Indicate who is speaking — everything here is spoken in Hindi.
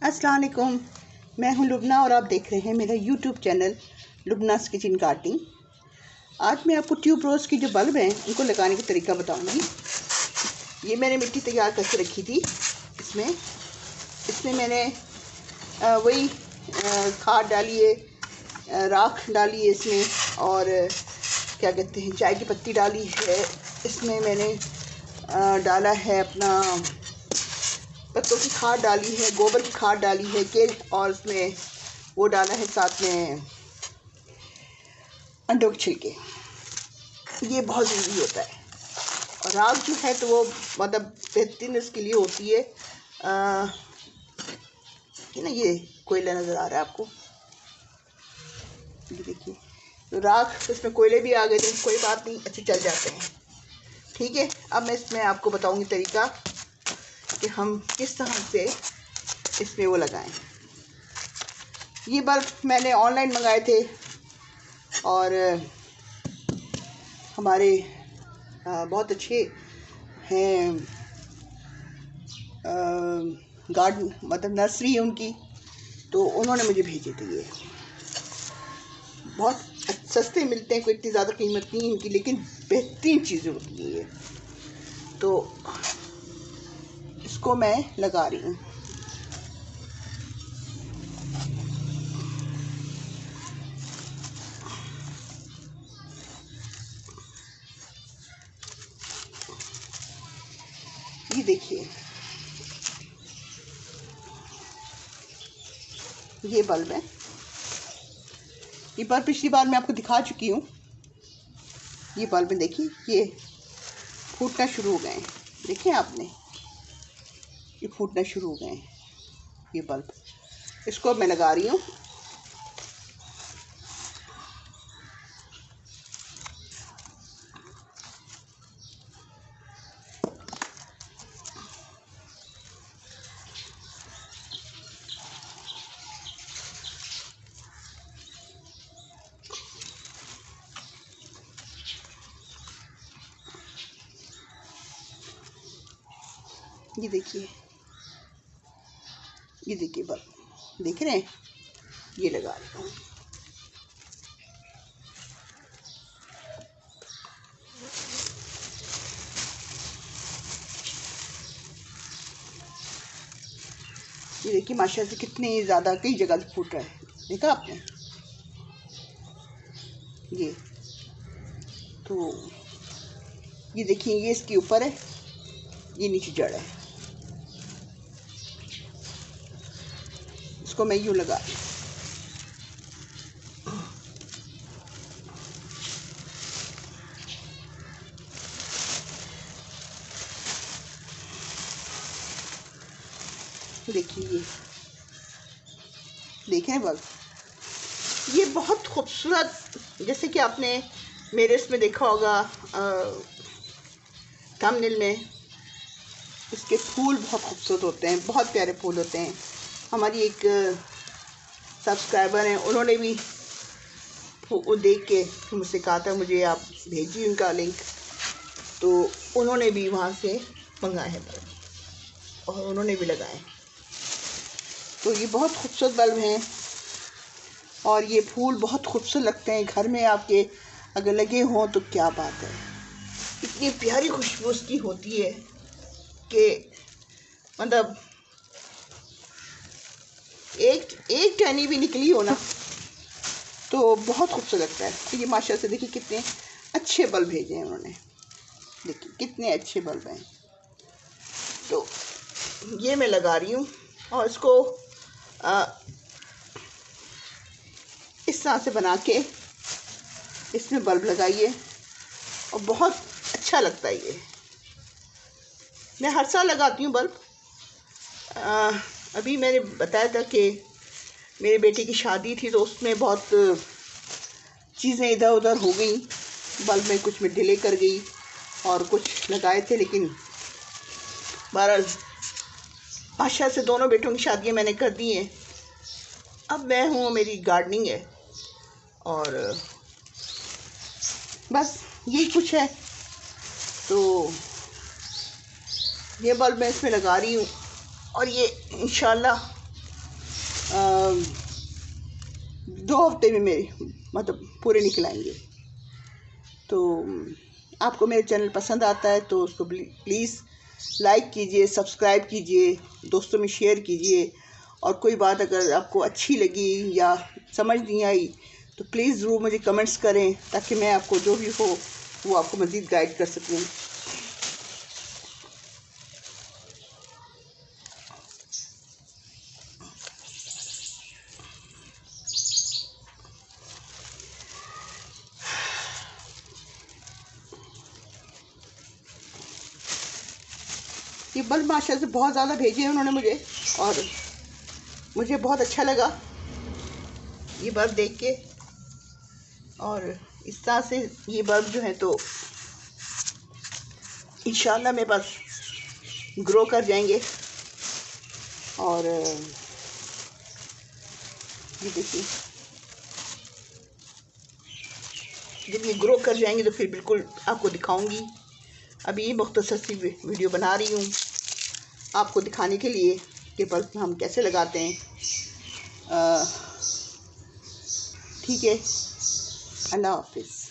Speaker 1: अस्सलाम वालेकुम। मैं हूं लुबना और आप देख रहे हैं मेरा यूट्यूब चैनल लुबनास किचन गार्डनिंग। आज मैं आपको ट्यूब रोज़ की जो बल्ब हैं उनको लगाने का तरीका बताऊंगी। ये मैंने मिट्टी तैयार करके रखी थी। इसमें मैंने वही खाद डाली है, राख डाली है इसमें, और क्या कहते हैं चाय की पत्ती डाली है। इसमें मैंने डाला है अपना पत्तों की खाद डाली है, गोबर की खाद डाली है के, और उसमें वो डाला है साथ में अंडों के छिलके। ये बहुत ज़रूरी होता है। और राख जो है तो वो मतलब बेहतरीन इसके लिए होती है। ना ये कोयला नज़र आ रहा है आपको, ये देखिए। तो राख इसमें कोयले भी आ गए थे, कोई बात नहीं, अच्छे चल जाते हैं। ठीक है, अब मैं इसमें आपको बताऊंगी तरीका कि हम किस तरह से इसमें वो लगाएं। ये बल्ब मैंने ऑनलाइन मंगाए थे और हमारे बहुत अच्छे हैं गार्डन, मतलब नर्सरी है उनकी, तो उन्होंने मुझे भेजे थे। ये बहुत सस्ते मिलते हैं, कोई इतनी ज़्यादा कीमत नहीं है इनकी, लेकिन बेहतरीन चीज़ें होती हैं ये। तो इसको मैं लगा रही हूँ। ये देखिए, ये बल्ब है। ये बल्ब पिछली बार मैं आपको दिखा चुकी हूँ। ये बल्ब में देखिए, ये फूटना शुरू हो गए हैं। देखिए आपने, ये फूटना शुरू हो गए हैं ये बल्ब। इसको अब मैं लगा रही हूँ। ये देखिए, ये देखिए बल्ब देख रहे हैं, ये लगा रही हूँ। ये देखिए माशाल्लाह से कितने ज़्यादा, कई जगह से फूट रहा है, देखा आपने। ये तो ये देखिए, ये इसके ऊपर है, ये नीचे जड़ है। इसको मैं यूँ लगा रही हूँ। देखिए, ये देखें बल्ब, ये बहुत खूबसूरत, जैसे कि आपने मेरे इसमें देखा होगा थंबनेल में, इसके फूल बहुत खूबसूरत होते हैं, बहुत प्यारे फूल होते हैं। हमारी एक सब्सक्राइबर हैं, उन्होंने भी वो देख के मुझसे कहा था मुझे आप भेजिए उनका लिंक, तो उन्होंने भी वहाँ से मंगाए हैं बल्ब और उन्होंने भी लगाए। तो ये बहुत खूबसूरत बल्ब हैं और ये फूल बहुत खूबसूरत लगते हैं। घर में आपके अगर लगे हों तो क्या बात है, इतनी प्यारी खुशबू उसकी होती है कि मतलब एक टहनी भी निकली हो ना तो बहुत खूबसूरत लगता है। तो ये माशाल्लाह से देखिए कितने अच्छे बल्ब भेजे हैं उन्होंने, देखिए कितने अच्छे बल्ब हैं। तो ये मैं लगा रही हूँ और इसको इस तरह से बना के इसमें बल्ब लगाइए और बहुत अच्छा लगता है ये। मैं हर साल लगाती हूँ बल्ब। अभी मैंने बताया था कि मेरे बेटे की शादी थी तो उसमें बहुत चीज़ें इधर उधर हो गई, बल्ब में कुछ में डिले कर गई और कुछ लगाए थे, लेकिन बहरहाल माशा से दोनों बेटों की शादियाँ मैंने कर दी हैं। अब मैं हूँ, मेरी गार्डनिंग है और बस यही कुछ है। तो ये बल्ब मैं इसमें लगा रही हूँ और ये इंशाल्लाह 2 हफ्ते में मेरे मतलब पूरे निकल आएंगे। तो आपको मेरे चैनल पसंद आता है तो उसको प्लीज़ लाइक कीजिए, सब्सक्राइब कीजिए, दोस्तों में शेयर कीजिए। और कोई बात अगर आपको अच्छी लगी या समझ नहीं आई तो प्लीज़ ज़रूर मुझे कमेंट्स करें, ताकि मैं आपको जो भी हो वो आपको मज़ीद गाइड कर सकूं। ये बल्ब माशा से बहुत ज़्यादा भेजे हैं उन्होंने मुझे, और मुझे बहुत अच्छा लगा ये बल्ब देख के। और इस तरह से ये बल्ब जो है तो इंशाल्लाह मेरे पास ग्रो कर जाएंगे। और ये देखिए, जब ये ग्रो कर जाएंगे तो फिर बिल्कुल आपको दिखाऊंगी। अभी मुख्तसर सी वीडियो बना रही हूँ आपको दिखाने के लिए कि बल्ब हम कैसे लगाते हैं। ठीक है, अल्लाह हाफिज़।